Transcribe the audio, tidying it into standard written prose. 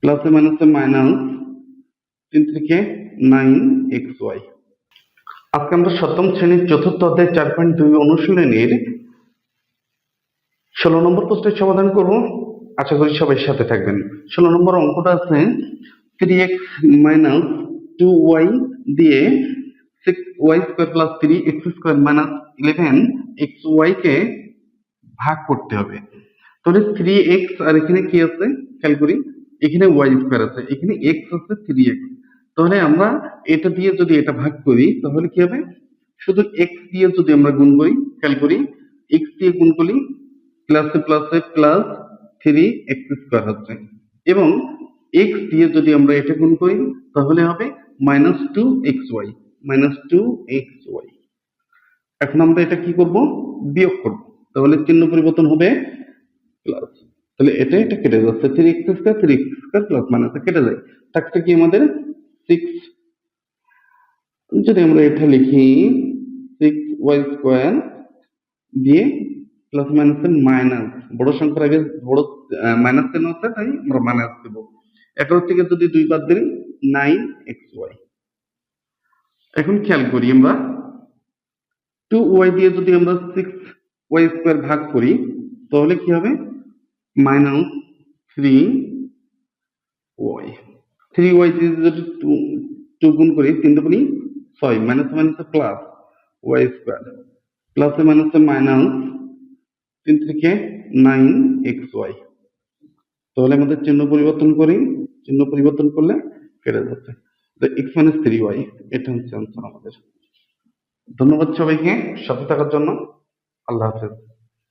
প্লাসে মাইনাসে মাইনাস 3 থেকে 9xy। আজকে আমরা সপ্তম শ্রেণীর চতুর্থ অধ্যায় 4.2 অনুশীলনীর 16 নম্বর প্রশ্নের সমাধান করব। আশা করি সবাই সাথে থাকবেন। 16 নম্বর অঙ্কটা আছে 3x মাইনাস 2y দিয়ে 6y square plus 3x square minus 11xy কে ভাগ করতে হবে। তাহলে 3x আর এখানে কি আছে খেয়াল করি, এখানে y স্কয়ার আছে, এখানে x আছে 3x। তাহলে আমরা এটা দিয়ে যদি এটা ভাগ করি তাহলে কি হবে, শুধু x দিয়ে যদি আমরা গুণ করি, খেয়াল করি x দিয়ে গুণ করি প্লাসে প্লাসে প্লাস 3x স্কয়ার হচ্ছে, এবং x দিয়ে যদি আমরা এটা গুণ করি তাহলে হবে -2xy -2xy। এখন আমরা এটা কি করব, বিয়োগ করব। তাহলে চিহ্ন পরিবর্তন হবে প্লাস, তাহলে এটা কেটে যাচ্ছে, 3x স্কয়ার প্লাস মাইনাস কেটে যায়, থাকছে কি আমাদের 6। যদি আমরা এটা লিখি 6y স্কয়ার দিয়ে প্লাস মাইনাসের মাইনাস, বড় সংখ্যার আগে বড় মাইনাস চিহ্ন আছে তাই আমরা মাইনাস দেব। 11 থেকে যদি 2 বাদ দিই 9xy। এখন খেয়াল করি আমরা 2y দিয়ে যদি আমরা 6y স্কয়ার ভাগ করি তাহলে কি হবে, -3y। 3y দিয়ে যদি 2 গুণ করি 3 দুগুণে 6, মাইনাস মাইনাসে প্লাস y স্কয়ার প্লাসে মাইনাসে মাইনাস 3 থেকে 9xy। তাহলে আমাদের চিহ্ন পরিবর্তন করি, চিহ্ন পরিবর্তন করলে কেটে যাচ্ছে, তো x - 3y এটা হচ্ছে আনসার আমাদের। ধন্যবাদ সবাইকে সাথে থাকার জন্য। আল্লাহ হাফেজ।